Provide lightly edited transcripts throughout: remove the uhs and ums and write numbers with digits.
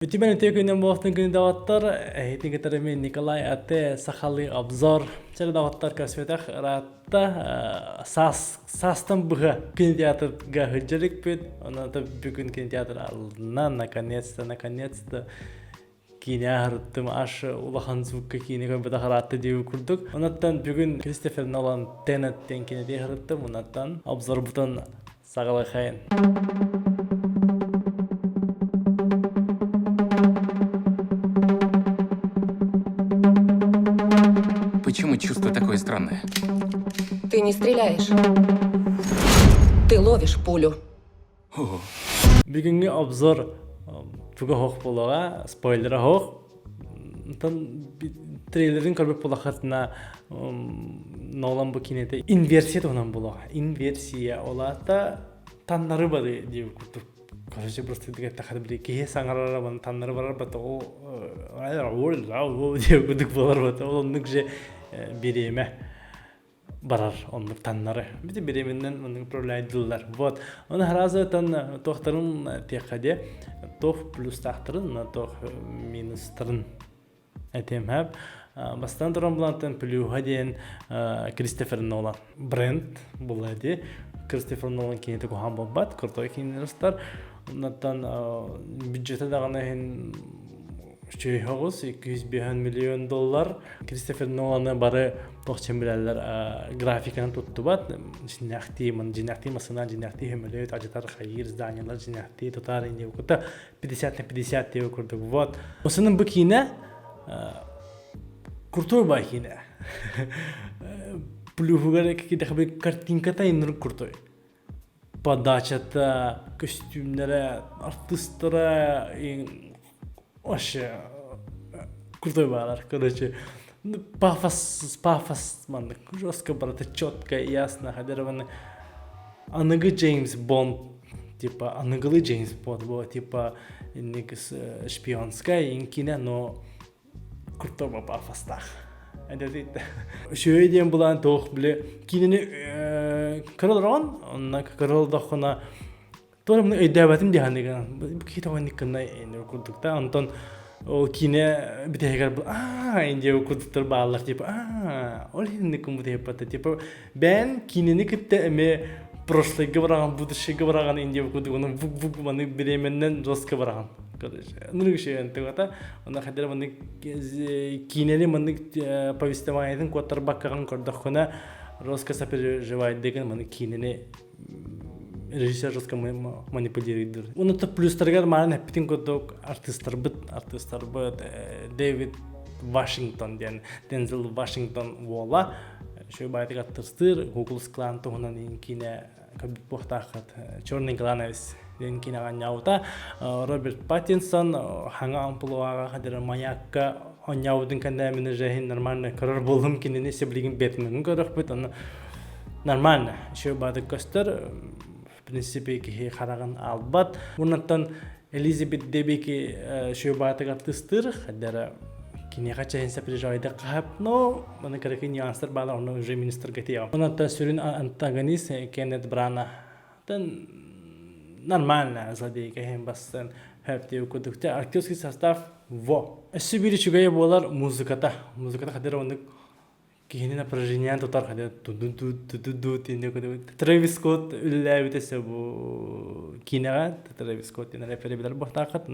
Ütüben ötekünden boğazdan günü davattar, ehitin getirimi Nikolay Ate Sakhalli Obzor. Çere davattar kösvetek rahatta sastın bığı кинотеатрга hıcırık büt. Ona da bugün кинотеатр aldığından наконец-то kine harıttım aş ulahan звукка kine köbede harattı diye kurduk. Ondan bugün Christopher Nolan Tenet'ten kine diye harıttım. Ondan obzor buton sağlık hayın. Почему чувство такое странное? Ты не стреляешь. Ты ловишь пулю. О, Bugünkü obzor tuga hoq bolağa, spoiler'a hoq. Tan trailerin körbek bolaqatına Nolan bu kinede inversiya onan bolağa. Inversiya olata tanları bari diye kurduk. Короче, просто диге тахад бир кие саңарара бан таннары барар бата о диye курдук болар бата. Ол ондук же биреме барар ондук таннары. Бити биременден ондук управляйдылар. Вот. Оны харазы тан тохтарын текаде тох плюс тахтарын на тох минус тарын этем хаб. Бастан туран булантан плюха дейін Кристофер Нолан бренд булади. Кристофер Нолан кинеті кухан болбат, куртой кинелерстар. Ondan büdjete dağına hen şey hoğuz $250 milyon. Christopher Nolan'ın barı 90 bilaller grafikini tuttu bat. Jinakti masana jinakti hemleyet ajatar khayir zdanyalar jinakti tutar indi okuta 50 diye kurduk. Вот. Onun bu kine kurtoy bay kine. Pluhugar ki dakbe kartinka ta inur kurtoy. Подачата, костюмлere, артистлere вообще крутой балар, короче. Пафос, man, жестко, брат, четко, ясно, ходированы. Анагы Джеймс Бонд, типа, анаглы Джеймс Бонд, было, типа, некс шпионская, инкина, но крутой пафостах. Şöyle diyeyim bulan toğuk bile kinini kırıl rağın onunla kırıl da ona doğru bunu ödevetim diye hani bu kita var nikna en okuduk da ondan o kine bir tekrar bu ince okuduklar bağlar tipi olhin nikum bu tipi tipi ben kinini kitte eme proşlay gıvırağın buduşu gıvırağın ince okuduk onun bu bana biremenden joska gıvırağın Нург şey антыгата, onda hadir mandık kineli mandık повествованиятын kotar bakkan kordakona Роска сопереживает деген mandık kineni режиссер жестко манипулирует. Оны да плюстаргар марын хеппитин kodok artistlar bit Дэвид Вашингтон ден Дензел Вашингтон вола şu baytık attırstır Google Clan tohunan kine kabit bohtaqat Чёрный гланавис den kine ganyauta Роберт Паттинсон ханга амплуага хадыр маякка оньяудын кандамины жахин нормально карар болдым кинени себилигин бетмин көрөк бит аны нормально şu baytık көстөр в принципе ки хараган албат унаттан Элизабет Дебеки şu baytık attırstır хадыр Kini kaçayın seperejayda kahap no, bana kereki nüanslar bağlar onu уже minister getiriyor. Ona da sürün antagonist Kenneth Branagh. Dan нормально злодей hem bastan hep diye okudukça aktörski sastaf во. Esibiri çugaya bolar muzikata kadar onu kihini напряжение tutar kadar tu diye okuduk. Travis Scott ülle bitese bu kinaga Travis Scott yine referebilir bu takat.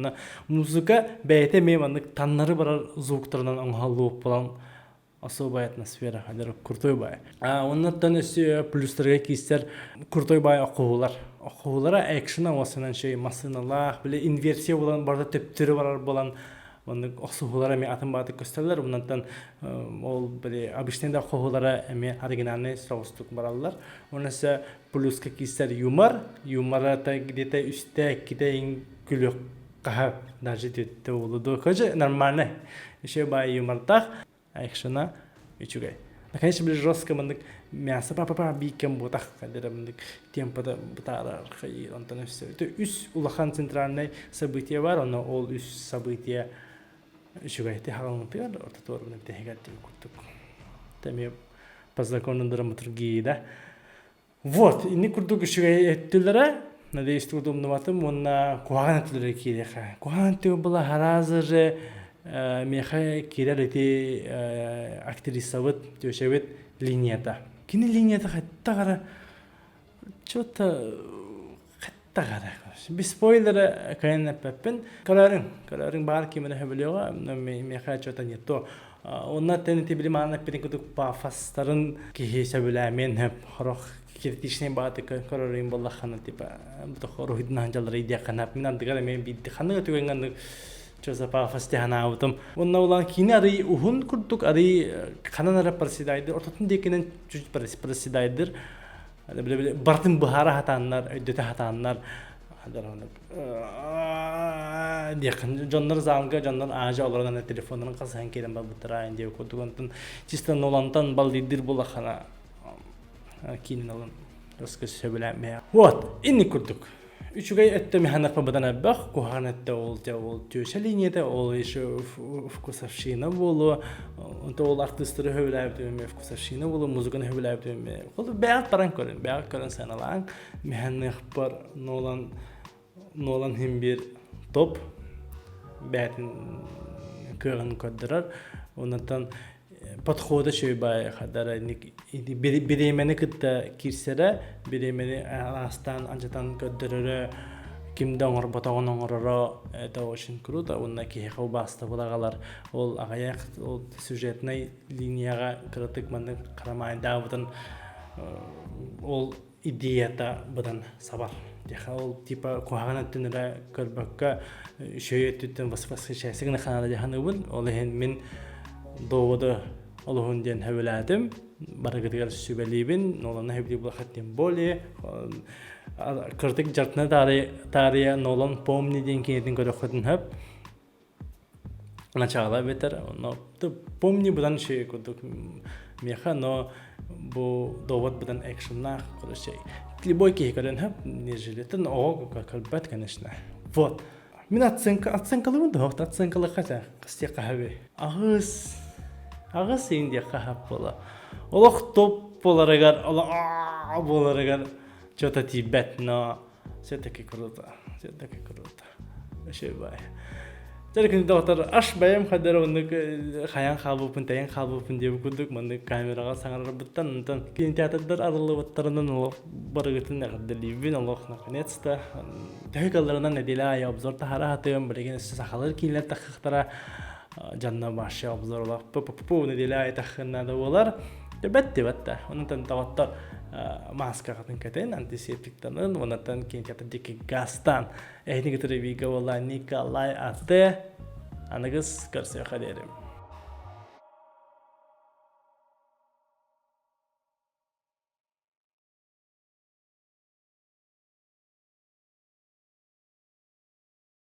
Muzika beyte memanlık tanları barar звуктарынан аңғалып falan особая атмосфера kadar kurtoy bay. Ondan üstü pluslarga kiyser kurtoy bay Okulara action'a olsan şey masinalar bile inversiya olan barda teptiri var bolan Onu okulara me atın batık gösterler. Bundan ol böyle abiştende okulara me originalne sravustuk barallar. Onasa pluska kiyser yumara da gidete üstte gideyin gülük kahve даже de oldu. Koca normalne şey bay yumartak action'a üçügay. Конечно, ближе жестко мандык мясо папа бикем ботах кадера мандык темпада бутара хайыр антон все. Это үс улахан центральный событие бар, оно ол үс событие шугайте хагалынты бар, орта торбуна битегат деп курдук. Теме по закону драматургии, да. Вот, инни курдук шугай эттилере, надеюсь, удобноватым, он куаган атлары киреха. Куаган ты была харазы же меха кирелити актриса вот тёшевет линията. Кини линията хаттагара что-то хаттагара. Без спойлера кайна пеппен. Карарын бар кимene хебелега меха что-то не то. Онна тенти билимана перинкуду пафастарын кихиса биламен хеп хорох киртишне бааты карарын боллахана типа бутохоро хидна жалры идиакана минан дигара мен бидди ханга түгенган чоза пафасте хана аутым. Онна улан кини ари ухун курдук ари хананара парсидайдыр ортотун декенен чуж парсидайдыр. Бартын бухара хатаннар өдөтө хатаннар Дияқан жондар залга жондар ажа олардан телефондан касан келен ба бутара инде кодугантын чистан олантан балдидир булахана кинин алан раска сөбеләме. Вот, инни курдук. Үчүгай этте механак бадана бах куханатта ол төшелинете ол еще вкусовщина болу. Онто ол артисттары хөбеләп вкусовщина болу, музыканы хөбеләп. Ол бәят баран көрөн саналаң механак бар Нолан химбир топ бәтин көрін көддірар. Оннан подходы шөйбай қадара беремені күтті кирсері, беремені астан анжатан көддірірі кимді оңыр батағын оңырыры это очень круто. Онна кейхау басты бұлағалар. Ол ағаяқ сюжетный линияға кірітік мәнді қарамайында бұдан ол идеята бұдан сабар. Ол типа кухагана түнірі көрбөкка шөйе түттен васфасы шәсігіні қанады жаханы бұл. Ол ең мен доғыды олығын ден хөбіләдім. Барығыдығар сөбәлейбін. Оланы хөбілей бұл қаттен боле. Кырдық жартына тария нолан помни ден кенетін көрі қыдын хөп. Начала бетер. Помни бұдан шөйе көрдік меха, но бұл доғыд бұдан экшыннақ көрі шөй. Любой кейкарен хап не жилетен ого калбат конечно. Вот. Мен оценкалым да, оценкалы хата. Кысте кахабе. Агыс инде кахап бола. Олох топ боларагар, боларагар что-то тибет, но все-таки круто. Шебай. Тэрхэн доктор аш баям хадэр өнөг хаян халбупын таян халбупын деп күдүк мындай камерага саңарар буттан онтон кинотеатрдар арылы буттарынан барыгытын нагадылыбын Аллах наконец-то тәһикалларынан неделя обзор тахара хатым билеген сахалар кинлер тахтара жанна башы обзорлар пу неделя тахына да болар бетте онтон таваттар маска хатын кетен антисептиктанын онтон кинотеатрдеки гастан эхнигитер вига вала Николай Ате анагыз көрсө хадерим.